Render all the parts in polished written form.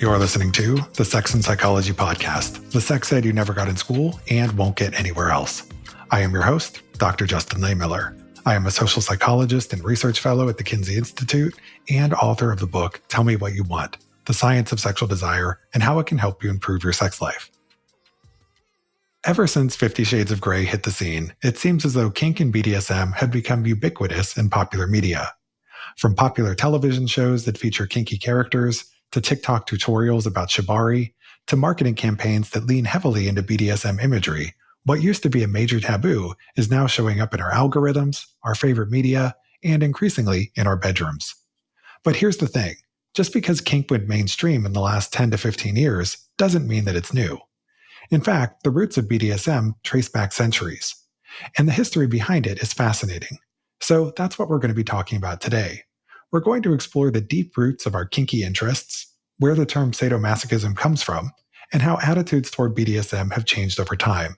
You're listening to the Sex and Psychology Podcast, the sex ed you never got in school and won't get anywhere else. I am your host, Dr. Justin Lehmiller. I am a social psychologist and research fellow at the Kinsey Institute and author of the book, Tell Me What You Want, The Science of Sexual Desire and How It Can Help You Improve Your Sex Life. Ever since 50 Shades of Grey hit the scene, it seems as though kink and BDSM have become ubiquitous in popular media. From popular television shows that feature kinky characters, to TikTok tutorials about shibari, to marketing campaigns that lean heavily into BDSM imagery, what used to be a major taboo is now showing up in our algorithms, our favorite media, and increasingly in our bedrooms. But here's the thing, just because kink went mainstream in the last 10 to 15 years doesn't mean that it's new. In fact, the roots of BDSM trace back centuries, and the history behind it is fascinating. So that's what we're going to be talking about today. We're going to explore the deep roots of our kinky interests, where the term sadomasochism comes from, and how attitudes toward BDSM have changed over time.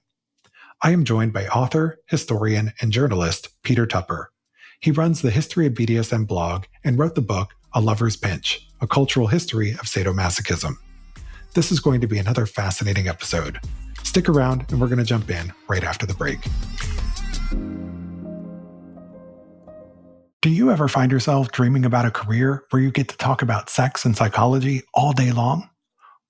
I am joined by author, historian, and journalist Peter Tupper. He runs the History of BDSM blog and wrote the book A Lover's Pinch, A Cultural History of Sadomasochism. This is going to be another fascinating episode. Stick around and we're going to jump in right after the break. Do you ever find yourself dreaming about a career where you get to talk about sex and psychology all day long?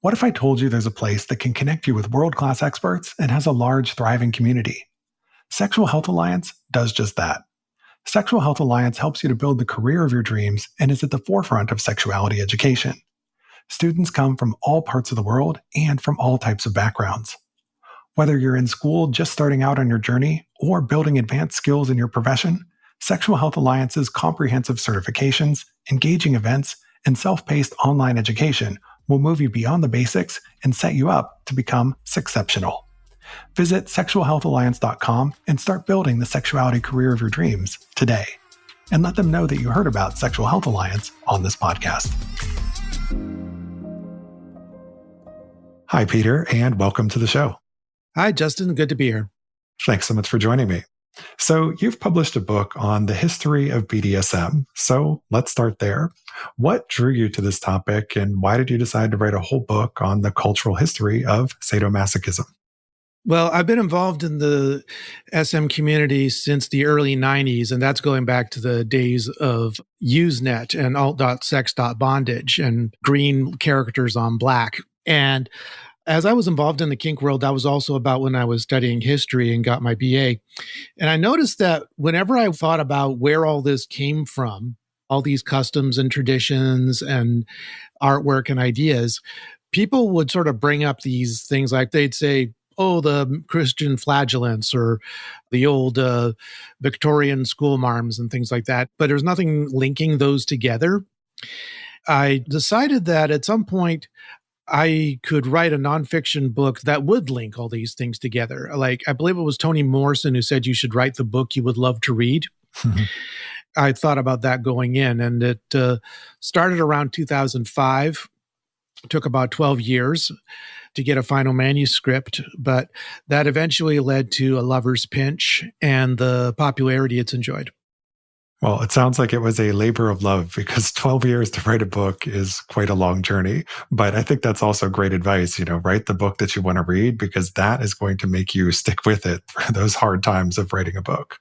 What if I told you there's a place that can connect you with world-class experts and has a large, thriving community? Sexual Health Alliance does just that. Sexual Health Alliance helps you to build the career of your dreams and is at the forefront of sexuality education. Students come from all parts of the world and from all types of backgrounds. Whether you're in school just starting out on your journey or building advanced skills in your profession, Sexual Health Alliance's comprehensive certifications, engaging events, and self-paced online education will move you beyond the basics and set you up to become sexceptional. Visit sexualhealthalliance.com and start building the sexuality career of your dreams today. And let them know that you heard about Sexual Health Alliance on this podcast. Hi, Peter, and welcome to the show. Hi, Justin. Good to be here. Thanks so much for joining me. So you've published a book on the history of BDSM. So let's start there. What drew you to this topic and why did you decide to write a whole book on the cultural history of sadomasochism? Well, I've been involved in the SM community since the early 90s, and that's going back to the days of Usenet and alt.sex.bondage and green characters on black. And as I was involved in the kink world, that was also about when I was studying history and got my BA. And I noticed that whenever I thought about where all this came from, all these customs and traditions and artwork and ideas, people would sort of bring up these things like they'd say, oh, the Christian flagellants or the old Victorian schoolmarms and things like that. But there's nothing linking those together. I decided that at some point, I could write a nonfiction book that would link all these things together. Like, I believe it was Toni Morrison who said you should write the book you would love to read. I thought about that going in, and it started around 2005. It took about 12 years to get a final manuscript, but that eventually led to A Lover's Pinch and the popularity it's enjoyed. Well, it sounds like it was a labor of love because 12 years to write a book is quite a long journey. But I think that's also great advice. Write the book that you want to read because that is going to make you stick with it for those hard times of writing a book.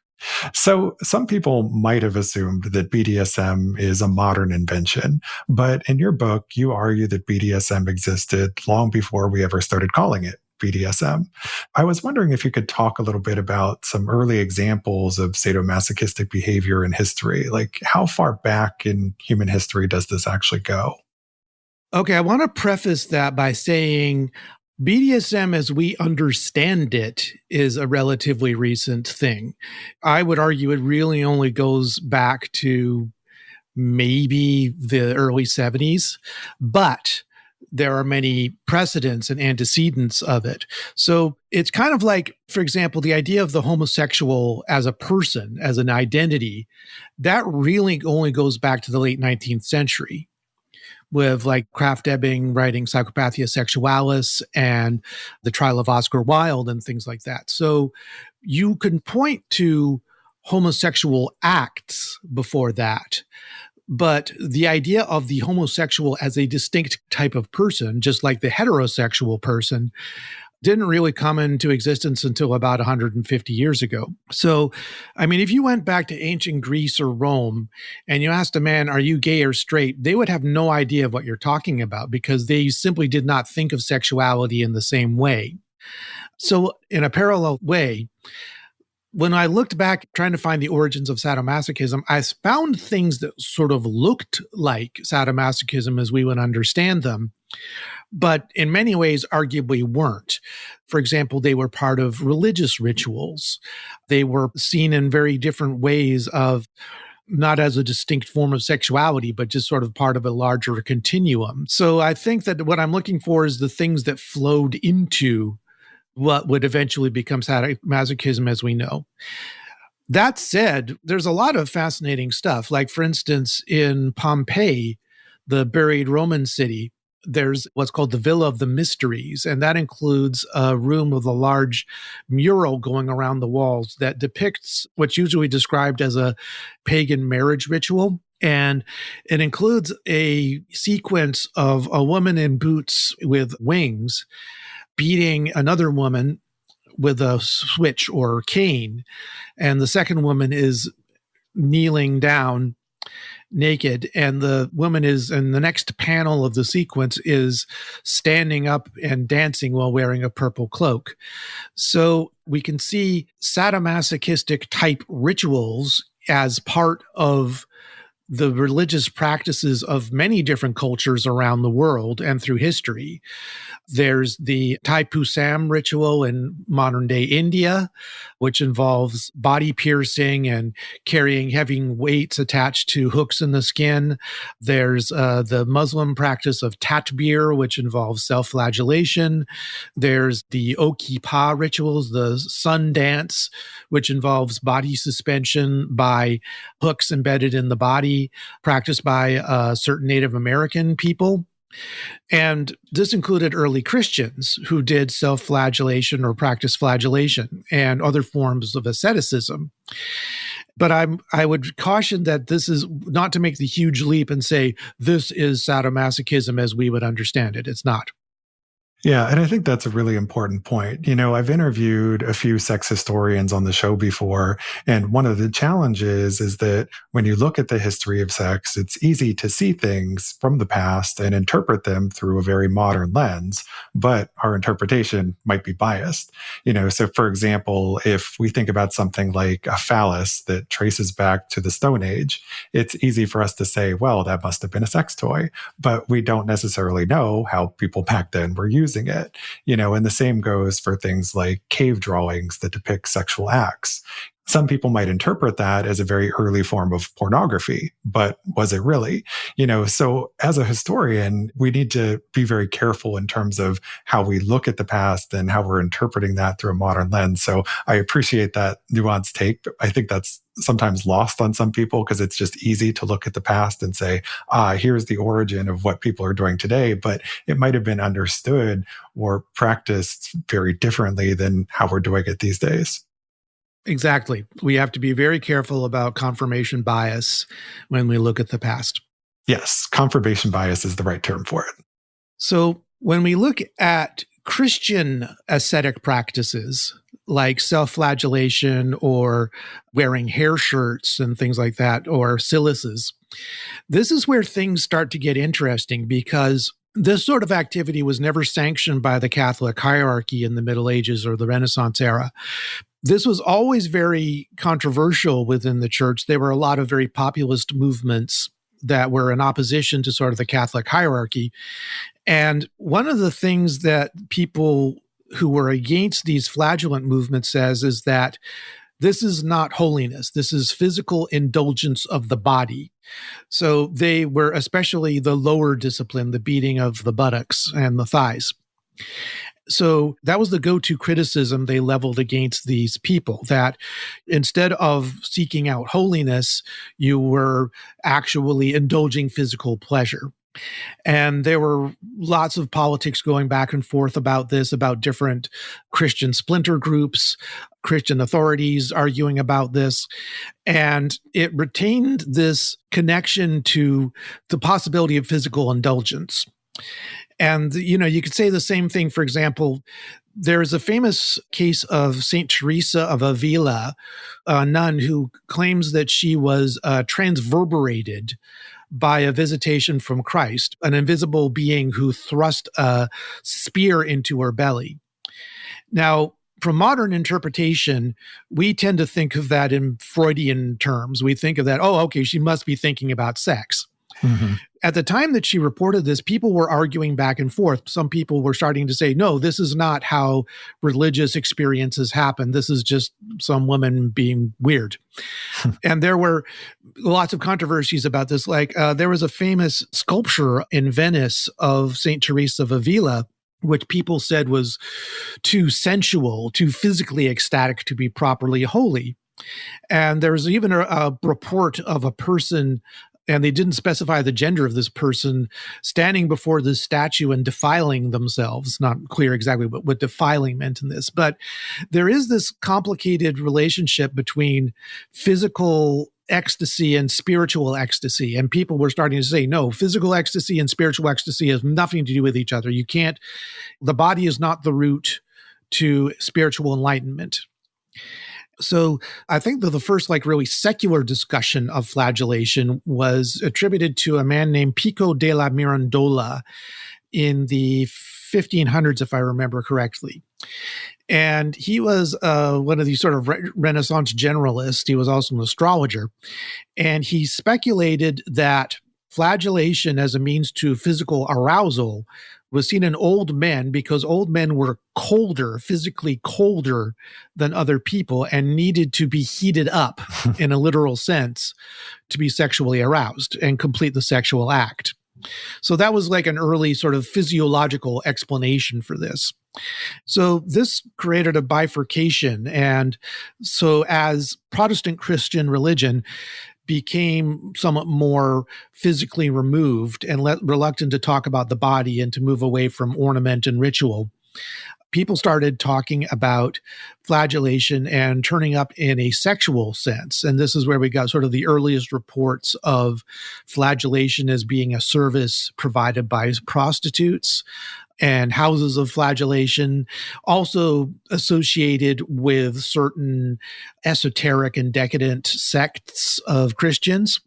So some people might have assumed that BDSM is a modern invention, but in your book, you argue that BDSM existed long before we ever started calling it BDSM. I was wondering if you could talk a little bit about some early examples of sadomasochistic behavior in history. Like, how far back in human history does this actually go? Okay, I want to preface that by saying BDSM as we understand it is a relatively recent thing. I would argue it really only goes back to maybe the early 70s, but there are many precedents and antecedents of it. So it's kind of like, for example, the idea of the homosexual as a person, as an identity, that really only goes back to the late 19th century with like Krafft-Ebing writing Psychopathia Sexualis and the trial of Oscar Wilde and things like that. So you can point to homosexual acts before that, But the idea of the homosexual as a distinct type of person, just like the heterosexual person, didn't really come into existence until about 150 years ago. So, I mean, if you went back to ancient Greece or Rome and you asked a man, are you gay or straight? They would have no idea of what you're talking about because they simply did not think of sexuality in the same way. So, in a parallel way, when I looked back trying to find the origins of sadomasochism, I found things that sort of looked like sadomasochism as we would understand them, but in many ways arguably weren't. For example, they were part of religious rituals. They were seen in very different ways of not as a distinct form of sexuality, but just sort of part of a larger continuum. So I think that what I'm looking for is the things that flowed into what would eventually become sadomasochism as we know. That said, there's a lot of fascinating stuff. Like, for instance, in Pompeii, the buried Roman city, there's what's called the Villa of the Mysteries, and that includes a room with a large mural going around the walls that depicts what's usually described as a pagan marriage ritual. And it includes a sequence of a woman in boots with wings beating another woman with a switch or cane. And the second woman is kneeling down naked. And the woman is, in the next panel of the sequence, is standing up and dancing while wearing a purple cloak. So we can see sadomasochistic type rituals as part of the religious practices of many different cultures around the world and through history. There's the Taipusam ritual in modern day India, which involves body piercing and carrying heavy weights attached to hooks in the skin. There's the Muslim practice of tatbir, which involves self-flagellation. There's the Okipa rituals, the sun dance, which involves body suspension by hooks embedded in the body, practiced by certain Native American people. And this included early Christians who did self-flagellation or practice flagellation and other forms of asceticism. But I would caution that this is not to make the huge leap and say this is sadomasochism as we would understand it. It's not. Yeah, and I think that's a really important point. You know, I've interviewed a few sex historians on the show before, and one of the challenges is that when you look at the history of sex, it's easy to see things from the past and interpret them through a very modern lens, but our interpretation might be biased. You know, so for example, if we think about something like a phallus that traces back to the Stone Age, it's easy for us to say, well, that must have been a sex toy, but we don't necessarily know how people back then were using it, you know, and the same goes for things like cave drawings that depict sexual acts. Some people might interpret that as a very early form of pornography, but was it really? You know, so as a historian, we need to be very careful in terms of how we look at the past and how we're interpreting that through a modern lens. So I appreciate that nuanced take. I think that's sometimes lost on some people because it's just easy to look at the past and say, here's the origin of what people are doing today, but it might have been understood or practiced very differently than how we're doing it these days. Exactly. We have to be very careful about confirmation bias when we look at the past. Yes, confirmation bias is the right term for it. So when we look at Christian ascetic practices like self-flagellation or wearing hair shirts and things like that, or cilices, this is where things start to get interesting because this sort of activity was never sanctioned by the Catholic hierarchy in the Middle Ages or the Renaissance era. This was always very controversial within the church. There were a lot of very populist movements that were in opposition to sort of the Catholic hierarchy. And one of the things that people who were against these flagellant movements says is that this is not holiness. This is physical indulgence of the body. So they were especially the lower discipline, the beating of the buttocks and the thighs. So that was the go-to criticism they leveled against these people, that instead of seeking out holiness, you were actually indulging physical pleasure. And there were lots of politics going back and forth about this, about different Christian splinter groups, Christian authorities arguing about this. And it retained this connection to the possibility of physical indulgence. And, you could say the same thing, for example, there's a famous case of St. Teresa of Avila, a nun who claims that she was transverberated by a visitation from Christ, an invisible being who thrust a spear into her belly. Now, from modern interpretation, we tend to think of that in Freudian terms. We think of that, oh, okay, she must be thinking about sex. Mm-hmm. At the time that she reported this, people were arguing back and forth. Some people were starting to say, no, this is not how religious experiences happen. This is just some woman being weird. And there were lots of controversies about this. Like there was a famous sculpture in Venice of St. Teresa of Avila, which people said was too sensual, too physically ecstatic to be properly holy. And there was even a report of a person, and they didn't specify the gender of this person, standing before this statue and defiling themselves. Not clear exactly what defiling meant in this, but there is this complicated relationship between physical ecstasy and spiritual ecstasy. And people were starting to say, no, physical ecstasy and spiritual ecstasy has nothing to do with each other. The body is not the route to spiritual enlightenment. So I think that the first really secular discussion of flagellation was attributed to a man named Pico della Mirandola in the 1500s, if I remember correctly. And he was one of these sort of Renaissance generalists. He was also an astrologer. And he speculated that flagellation as a means to physical arousal was seen in old men because old men were colder, physically colder than other people, and needed to be heated up in a literal sense to be sexually aroused and complete the sexual act. So that was like an early sort of physiological explanation for this. So this created a bifurcation. And so as Protestant Christian religion became somewhat more physically removed and reluctant to talk about the body and to move away from ornament and ritual, people started talking about flagellation and turning up in a sexual sense. And this is where we got sort of the earliest reports of flagellation as being a service provided by prostitutes and houses of flagellation, also associated with certain esoteric and decadent sects of Christians.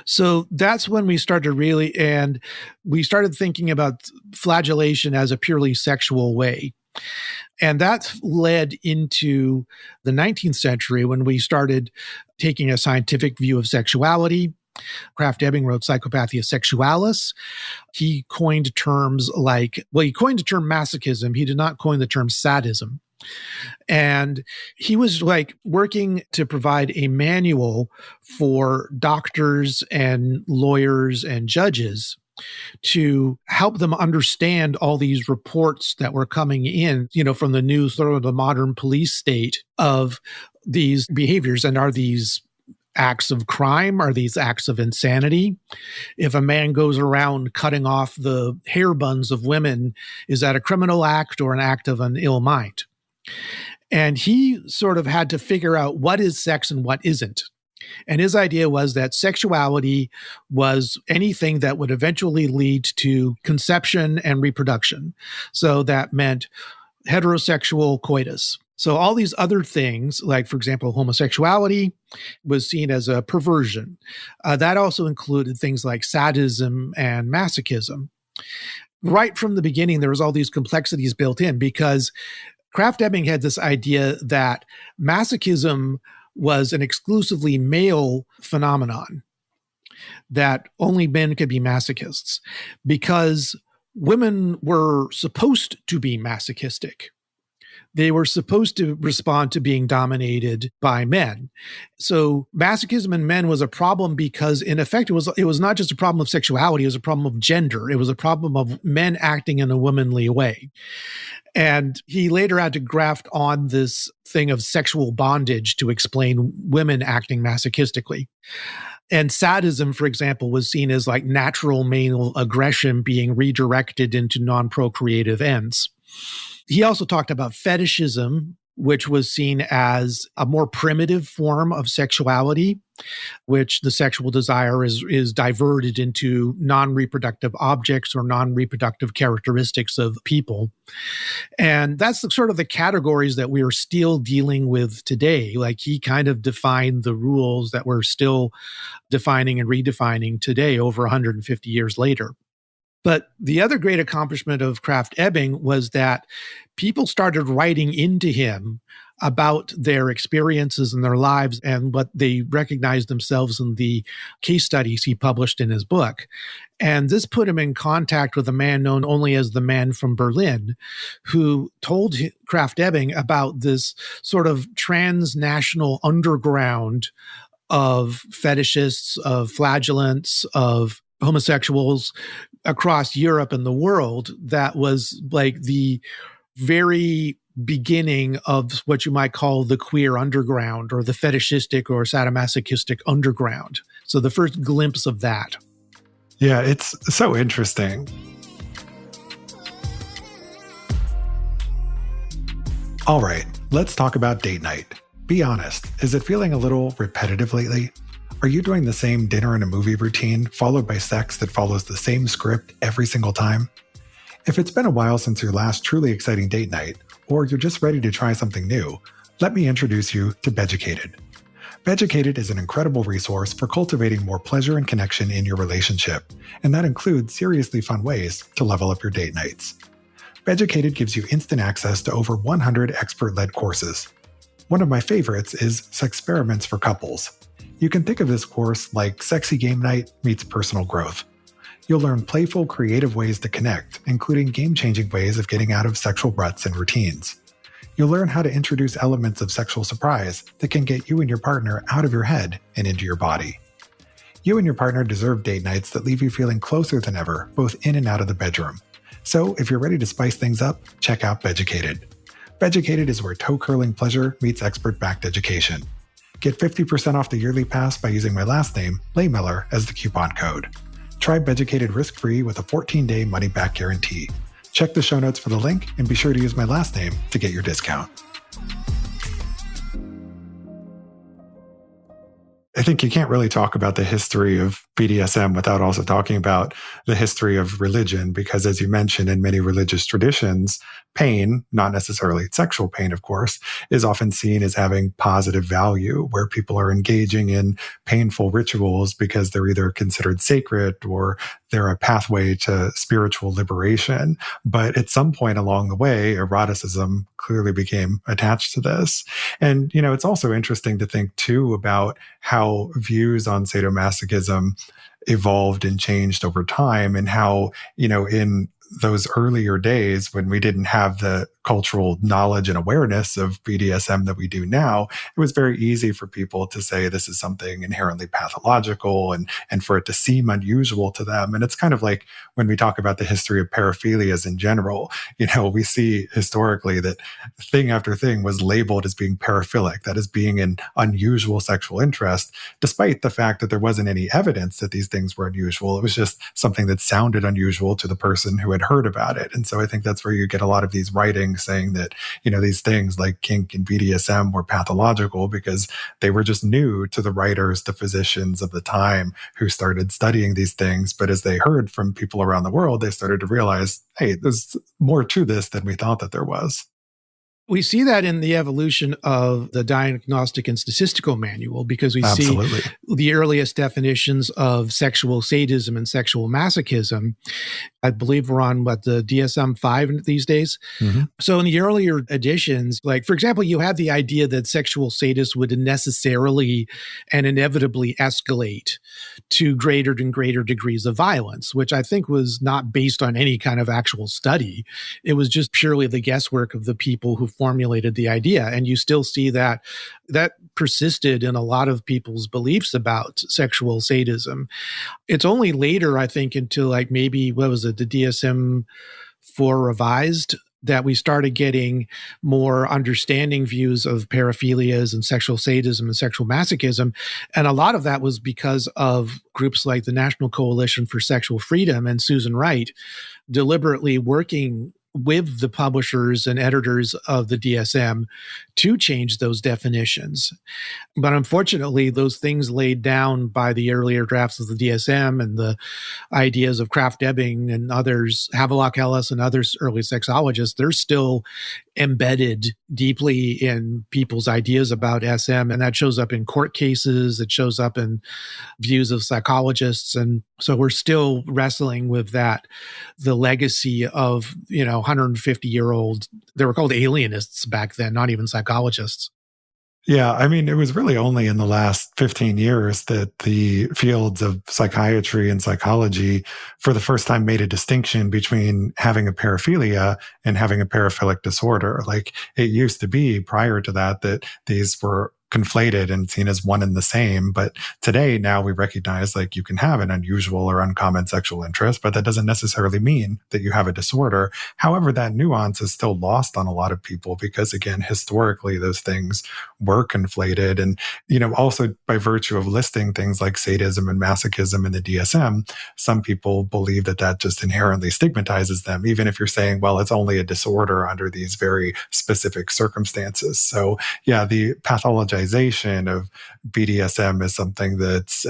So that's when we started we started thinking about flagellation as a purely sexual way. And that led into the 19th century when we started taking a scientific view of sexuality. Krafft-Ebing wrote Psychopathia Sexualis. He coined terms he coined the term masochism. He did not coin the term sadism. And he was working to provide a manual for doctors and lawyers and judges to help them understand all these reports that were coming in, from the new sort of the modern police state of these behaviors. And are these acts of crime? Are these acts of insanity? If a man goes around cutting off the hair buns of women, is that a criminal act or an act of an ill mind? And he sort of had to figure out what is sex and what isn't. And his idea was that sexuality was anything that would eventually lead to conception and reproduction. So that meant heterosexual coitus. So all these other things, like, for example, homosexuality was seen as a perversion. That also included things like sadism and masochism. Right from the beginning, there was all these complexities built in because Krafft-Ebing had this idea that masochism was an exclusively male phenomenon, that only men could be masochists because women were supposed to be masochistic. they were supposed to respond to being dominated by men. So masochism in men was a problem because, in effect, it was not just a problem of sexuality, it was a problem of gender. It was a problem of men acting in a womanly way. And he later had to graft on this thing of sexual bondage to explain women acting masochistically. And sadism, for example, was seen as like natural male aggression being redirected into non-procreative ends. He also talked about fetishism, which was seen as a more primitive form of sexuality, which the sexual desire is diverted into non-reproductive objects or non-reproductive characteristics of people. And that's sort of the categories that we're still dealing with today. Like, he kind of defined the rules that we're still defining and redefining today over 150 years later. But the other great accomplishment of Krafft-Ebing was that people started writing into him about their experiences in their lives and what they recognized themselves in the case studies he published in his book. And this put him in contact with a man known only as the Man from Berlin, who told Krafft-Ebing about this sort of transnational underground of fetishists, of flagellants, of homosexuals across Europe and the world that was like the very beginning of what you might call the queer underground or the fetishistic or sadomasochistic underground. So the first glimpse of that. Yeah, it's so interesting. All right, let's talk about date night. Be honest, is it feeling a little repetitive lately? Are you doing the same dinner and a movie routine, followed by sex that follows the same script every single time? If it's been a while since your last truly exciting date night, or you're just ready to try something new, let me introduce you to Beducated. Beducated is an incredible resource for cultivating more pleasure and connection in your relationship, and that includes seriously fun ways to level up your date nights. Beducated gives you instant access to over 100 expert-led courses. One of my favorites is Sexperiments for Couples. You can think of this course like sexy game night meets personal growth. You'll learn playful, creative ways to connect, including game-changing ways of getting out of sexual ruts and routines. You'll learn how to introduce elements of sexual surprise that can get you and your partner out of your head and into your body. You and your partner deserve date nights that leave you feeling closer than ever, both in and out of the bedroom. So if you're ready to spice things up, check out Beducated. Beducated is where toe-curling pleasure meets expert-backed education. Get 50% off the yearly pass by using my last name, Laymiller, as the coupon code. Try Beducated risk-free with a 14-day money-back guarantee. Check the show notes for the link and be sure to use my last name to get your discount. I think you can't really talk about the history of BDSM without also talking about the history of religion, because as you mentioned, in many religious traditions, pain, not necessarily sexual pain, of course, is often seen as having positive value, where people are engaging in painful rituals because they're either considered sacred or they're a pathway to spiritual liberation. But at some point along the way, eroticism clearly became attached to this. And, it's also interesting to think too about how views on sadomasochism evolved and changed over time, and how, in those earlier days when we didn't have the cultural knowledge and awareness of BDSM that we do now, it was very easy for people to say this is something inherently pathological and for it to seem unusual to them. And it's kind of like when we talk about the history of paraphilias in general, we see historically that thing after thing was labeled as being paraphilic, that is being an unusual sexual interest, despite the fact that there wasn't any evidence that these things were unusual. It was just something that sounded unusual to the person who had heard about it. And so I think that's where you get a lot of these writings saying that, these things like kink and BDSM were pathological because they were just new to the writers, the physicians of the time who started studying these things. But as they heard from people around the world, they started to realize, hey, there's more to this than we thought that there was. We see that in the evolution of the Diagnostic and Statistical Manual, because we Absolutely. see the earliest definitions of sexual sadism and sexual masochism I believe we're on the DSM-5 these days. Mm-hmm. So in the earlier editions, like, for example, you had the idea that sexual sadists would necessarily and inevitably escalate to greater and greater degrees of violence, which I think was not based on any kind of actual study. It was just purely the guesswork of the people who formulated the idea. And you still see that persisted in a lot of people's beliefs about sexual sadism. It's only later, I think, into like maybe, what was it, the DSM-4 revised, that we started getting more understanding views of paraphilias and sexual sadism and sexual masochism. And a lot of that was because of groups like the National Coalition for Sexual Freedom and Susan Wright deliberately working with the publishers and editors of the DSM to change those definitions. But unfortunately, those things laid down by the earlier drafts of the DSM and the ideas of Kraft-Ebing and others, Havelock Ellis and others early sexologists, they're still embedded deeply in people's ideas about SM. And that shows up in court cases. It shows up in views of psychologists. And so we're still wrestling with that, the legacy of, 150-year-old, they were called alienists back then, not even psychologists. Yeah, I mean, it was really only in the last 15 years that the fields of psychiatry and psychology for the first time made a distinction between having a paraphilia and having a paraphilic disorder. Like, it used to be prior to that these were conflated and seen as one and the same. But today, now we recognize like you can have an unusual or uncommon sexual interest, but that doesn't necessarily mean that you have a disorder. However, that nuance is still lost on a lot of people because, again, historically, those things were conflated. And, also by virtue of listing things like sadism and masochism in the DSM, some people believe that just inherently stigmatizes them, even if you're saying, well, it's only a disorder under these very specific circumstances. So yeah, the pathologization of BDSM is something that's,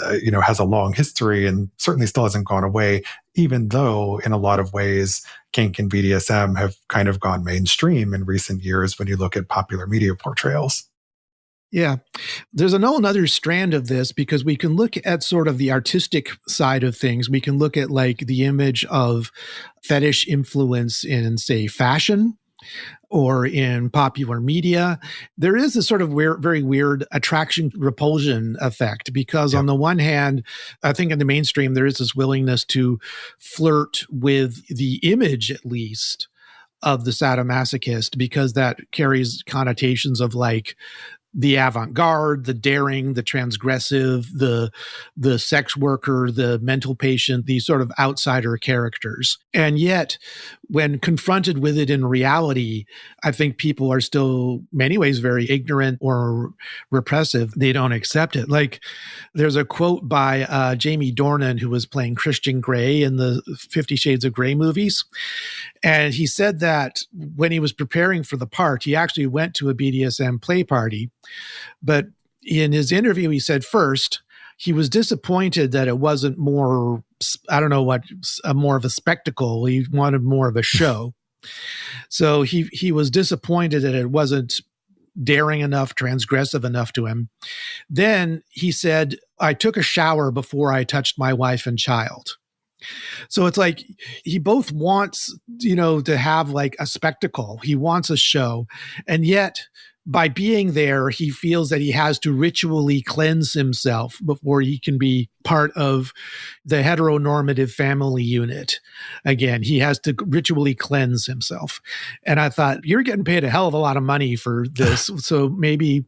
has a long history and certainly still hasn't gone away, even though in a lot of ways, kink and BDSM have kind of gone mainstream in recent years when you look at popular media portrayals. Yeah. There's another strand of this because we can look at sort of the artistic side of things. We can look at like the image of fetish influence in, say, fashion or in popular media. There is a sort of very weird attraction-repulsion effect because on the one hand, I think in the mainstream, there is this willingness to flirt with the image, at least, of the sadomasochist because that carries connotations of like the avant-garde, the daring, the transgressive, the sex worker, the mental patient, these sort of outsider characters. And yet, when confronted with it in reality, I think people are still, many ways, very ignorant or repressive. They don't accept it. Like, there's a quote by Jamie Dornan, who was playing Christian Grey in the 50 Shades of Grey movies. And he said that when he was preparing for the part, he actually went to a BDSM play party. But in his interview, he said first, he was disappointed that it wasn't more, more of a spectacle. He wanted more of a show. So he was disappointed that it wasn't daring enough, transgressive enough to him. Then he said, I took a shower before I touched my wife and child. So it's like he both wants, to have like a spectacle. He wants a show. And yet by being there, he feels that he has to ritually cleanse himself before he can be part of the heteronormative family unit. Again, he has to ritually cleanse himself. And I thought, you're getting paid a hell of a lot of money for this. So maybe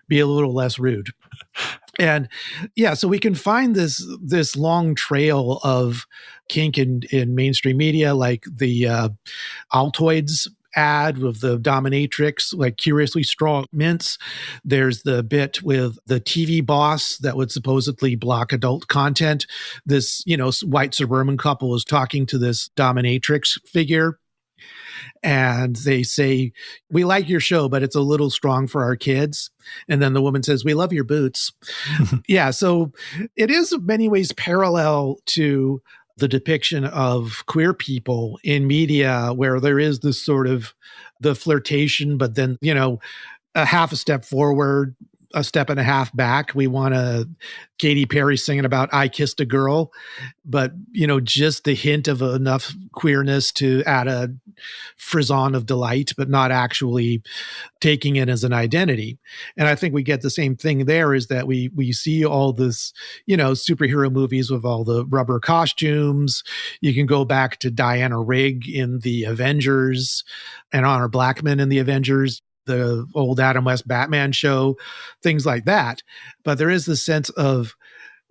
be a little less rude. And yeah, so we can find this long trail of kink in mainstream media, like the Altoids ad with the dominatrix, like curiously strong mints. There's the bit with the TV boss that would supposedly block adult content. This, white suburban couple is talking to this dominatrix figure. And they say, we like your show, but it's a little strong for our kids. And then the woman says, we love your boots. Yeah. So it is in many ways parallel to the depiction of queer people in media where there is this sort of the flirtation, but then, a half a step forward, a step and a half back. We want a Katy Perry singing about "I Kissed a Girl," but just the hint of enough queerness to add a frisson of delight, but not actually taking it as an identity. And I think we get the same thing there, is that we see all this, superhero movies with all the rubber costumes. You can go back to Diana Rigg in the Avengers and Honor Blackman in the Avengers, the old Adam West Batman show, things like that. But there is this sense of,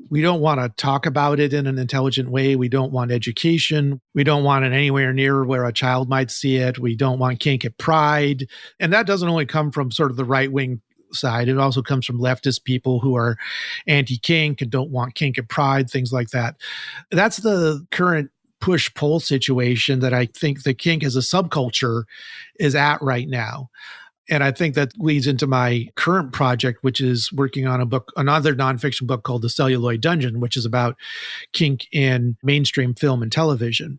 we don't want to talk about it in an intelligent way. We don't want education. We don't want it anywhere near where a child might see it. We don't want kink at Pride. And that doesn't only come from sort of the right-wing side. It also comes from leftist people who are anti-kink and don't want kink at Pride, things like that. That's the current push-pull situation that I think the kink as a subculture is at right now. And I think that leads into my current project, which is working on another nonfiction book called The Celluloid Dungeon, which is about kink in mainstream film and television.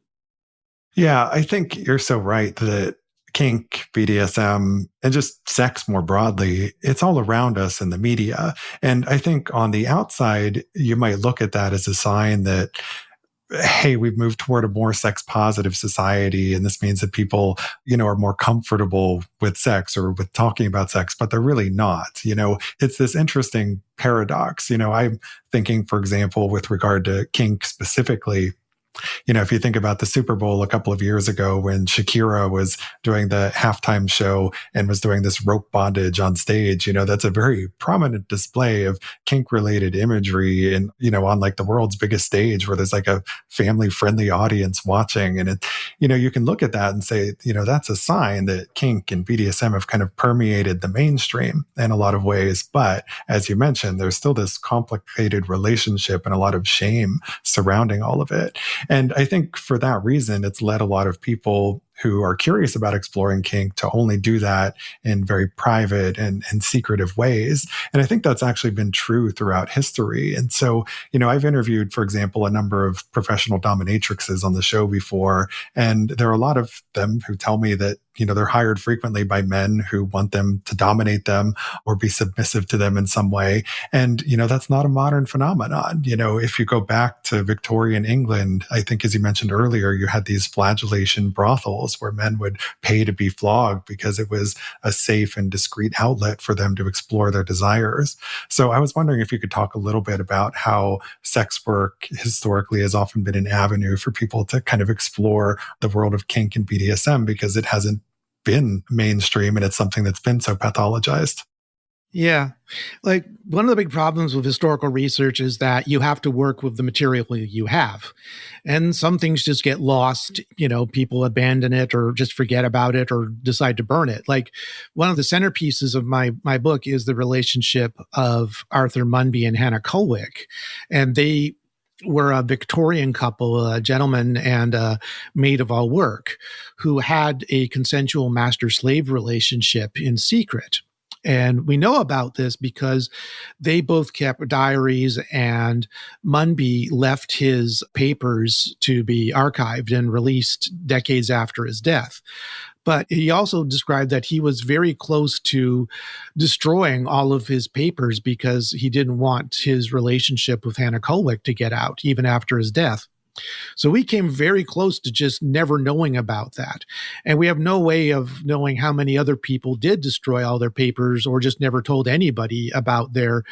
Yeah, I think you're so right that kink, BDSM, and just sex more broadly, it's all around us in the media. And I think on the outside, you might look at that as a sign that, hey, we've moved toward a more sex positive society. And this means that people, are more comfortable with sex or with talking about sex, but they're really not. It's this interesting paradox. I'm thinking, for example, with regard to kink specifically, if you think about the Super Bowl a couple of years ago when Shakira was doing the halftime show and was doing this rope bondage on stage, that's a very prominent display of kink related imagery and, on like the world's biggest stage where there's like a family friendly audience watching. And it, you can look at that and say, that's a sign that kink and BDSM have kind of permeated the mainstream in a lot of ways. But as you mentioned, there's still this complicated relationship and a lot of shame surrounding all of it. And I think for that reason, it's led a lot of people who are curious about exploring kink to only do that in very private and secretive ways. And I think that's actually been true throughout history. And so, I've interviewed, for example, a number of professional dominatrixes on the show before, and there are a lot of them who tell me that, they're hired frequently by men who want them to dominate them or be submissive to them in some way. And, that's not a modern phenomenon. If you go back to Victorian England, I think, as you mentioned earlier, you had these flagellation brothels where men would pay to be flogged because it was a safe and discreet outlet for them to explore their desires. So I was wondering if you could talk a little bit about how sex work historically has often been an avenue for people to kind of explore the world of kink and BDSM, because it hasn't been mainstream and it's something that's been so pathologized. Yeah. Like, one of the big problems with historical research is that you have to work with the material you have. And some things just get lost. People abandon it or just forget about it or decide to burn it. Like, one of the centerpieces of my book is the relationship of Arthur Munby and Hannah Kulwick. And they were a Victorian couple, a gentleman and a maid of all work, who had a consensual master-slave relationship in secret. And we know about this because they both kept diaries, and Munby left his papers to be archived and released decades after his death. But he also described that he was very close to destroying all of his papers because he didn't want his relationship with Hannah Kulwick to get out, even after his death. So we came very close to just never knowing about that. And we have no way of knowing how many other people did destroy all their papers or just never told anybody about their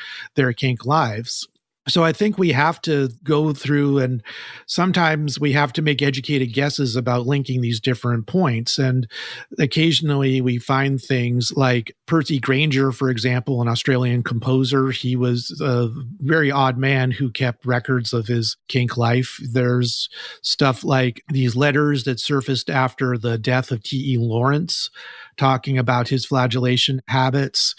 kink lives. So I think we have to go through, and sometimes we have to make educated guesses about linking these different points. And occasionally we find things like Percy Granger, for example, an Australian composer. He was a very odd man who kept records of his kink life. There's stuff like these letters that surfaced after the death of T.E. Lawrence, talking about his flagellation habits.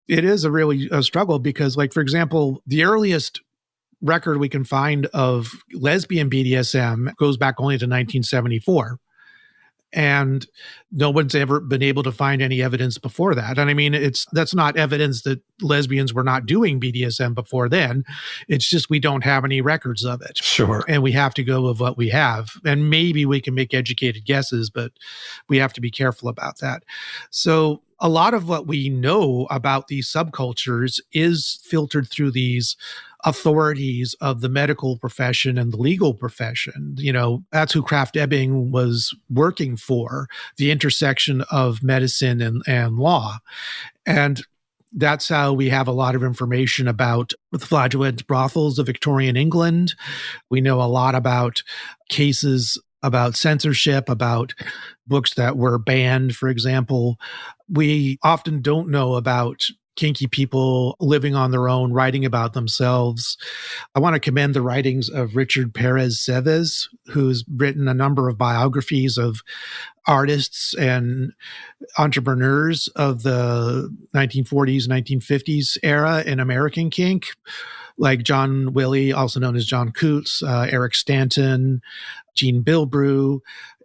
It is a struggle because, like, for example, the earliest record we can find of lesbian BDSM goes back only to 1974. And no one's ever been able to find any evidence before that. And I mean, that's not evidence that lesbians were not doing BDSM before then. It's just we don't have any records of it. Sure. And we have to go with what we have. And maybe we can make educated guesses, but we have to be careful about that. So a lot of what we know about these subcultures is filtered through these authorities of the medical profession and the legal profession. That's who Kraft Ebing was working for, the intersection of medicine and law. And that's how we have a lot of information about the flagellant brothels of Victorian England. We know a lot about cases about censorship, about books that were banned, for example. We often don't know about kinky people living on their own, writing about themselves. I want to commend the writings of Richard Perez Seves, who's written a number of biographies of artists and entrepreneurs of the 1940s, 1950s era in American kink, like John Willie, also known as John Coots, Eric Stanton, Gene Bilbrew,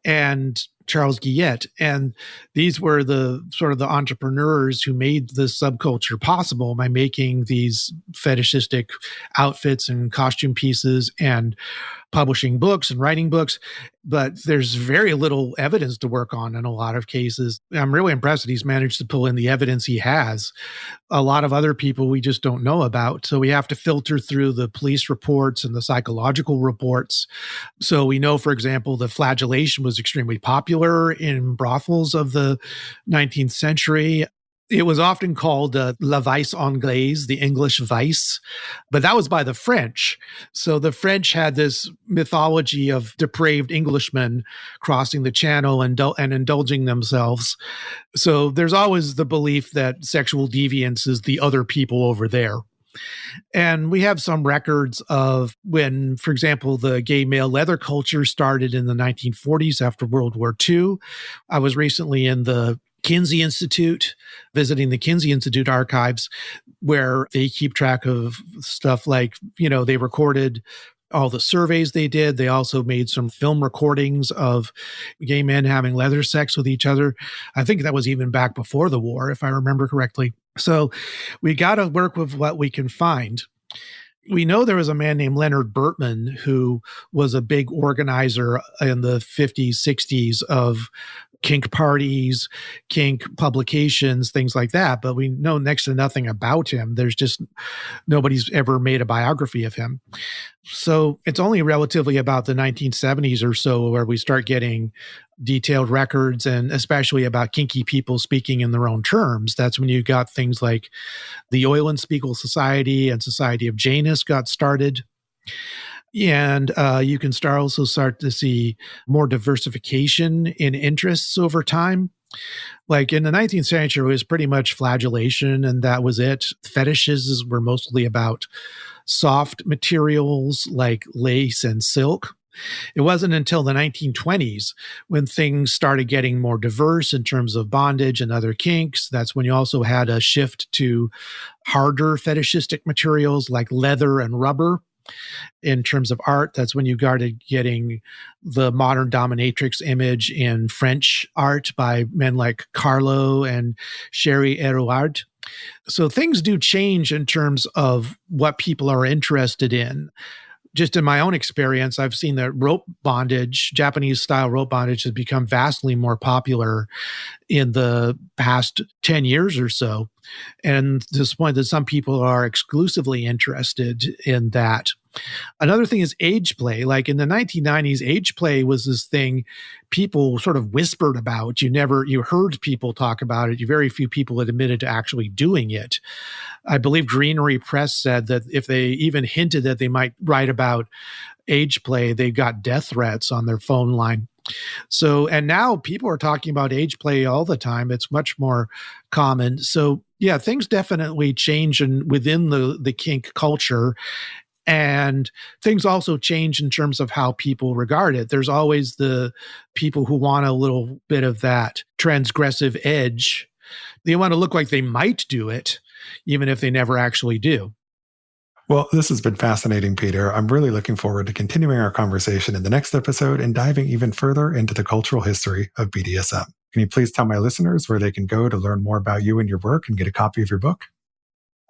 and Charles Guillet. And these were the sort of the entrepreneurs who made this subculture possible by making these fetishistic outfits and costume pieces and publishing books and writing books. But there's very little evidence to work on in a lot of cases. I'm really impressed that he's managed to pull in the evidence he has. A lot of other people we just don't know about. So we have to filter through the police reports and the psychological reports. So we know, for example, that flagellation was extremely popular in brothels of the 19th century. It was often called la vice anglaise, the English vice, but that was by the French. So the French had this mythology of depraved Englishmen crossing the channel and indulging themselves. So there's always the belief that sexual deviance is the other people over there. And we have some records of when, for example, the gay male leather culture started in the 1940s after World War II. I was recently in the Kinsey Institute, visiting the Kinsey Institute archives, where they keep track of stuff like, they recorded all the surveys they did. They also made some film recordings of gay men having leather sex with each other. I think that was even back before the war, if I remember correctly. So we got to work with what we can find. We know there was a man named Leonard Bertman who was a big organizer in the 50s, 60s of kink parties, kink publications, things like that. But we know next to nothing about him. There's just nobody's ever made a biography of him. So it's only relatively about the 1970s or so where we start getting detailed records, and especially about kinky people speaking in their own terms. That's when you got things like the Eulenspiegel Society and Society of Janus got started. And you can also start to see more diversification in interests over time. Like in the 19th century, it was pretty much flagellation, and that was it. Fetishes were mostly about soft materials like lace and silk. It wasn't until the 1920s when things started getting more diverse in terms of bondage and other kinks. That's when you also had a shift to harder fetishistic materials like leather and rubber. In terms of art, that's when you started getting the modern dominatrix image in French art by men like Carlo and Sherry Erouard. So things do change in terms of what people are interested in. Just in my own experience, I've seen that rope bondage, Japanese style rope bondage, has become vastly more popular in the past 10 years or so. And to this point that some people are exclusively interested in that. Another thing is age play. Like in the 1990s, age play was this thing people sort of whispered about. You heard people talk about it. Very few people had admitted to actually doing it. I believe Greenery Press said that if they even hinted that they might write about age play, they got death threats on their phone line. So, and now people are talking about age play all the time. It's much more common. So yeah, things definitely change within the kink culture. And things also change in terms of how people regard it. There's always the people who want a little bit of that transgressive edge. They want to look like they might do it, even if they never actually do. Well, this has been fascinating, Peter. I'm really looking forward to continuing our conversation in the next episode and diving even further into the cultural history of BDSM. Can you please tell my listeners where they can go to learn more about you and your work and get a copy of your book?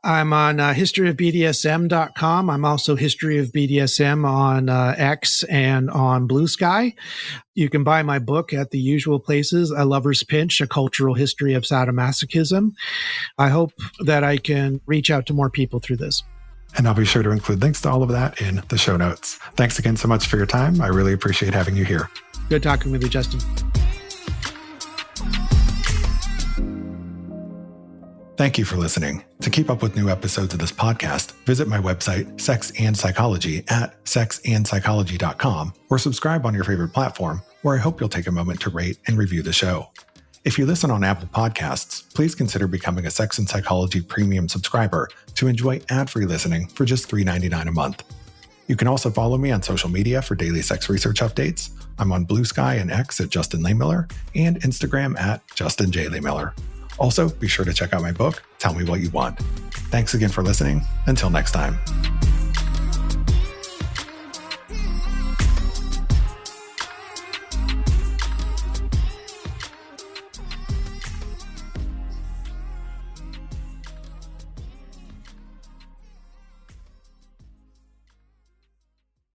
I'm on historyofbdsm.com. I'm also History of BDSM on X and on Blue Sky. You can buy my book at the usual places: A Lover's Pinch, A Cultural History of Sadomasochism. I hope that I can reach out to more people through this. And I'll be sure to include links to all of that in the show notes. Thanks again so much for your time. I really appreciate having you here. Good talking with you, Justin. Thank you for listening. To keep up with new episodes of this podcast, visit my website, Sex and Psychology, at sexandpsychology.com, or subscribe on your favorite platform, where I hope you'll take a moment to rate and review the show. If you listen on Apple Podcasts, please consider becoming a Sex and Psychology Premium subscriber to enjoy ad-free listening for just $3.99 a month. You can also follow me on social media for daily sex research updates. I'm on Blue Sky and X at Justin Lehmiller and Instagram at Justin J. Lehmiller. Also, be sure to check out my book, Tell Me What You Want. Thanks again for listening. Until next time.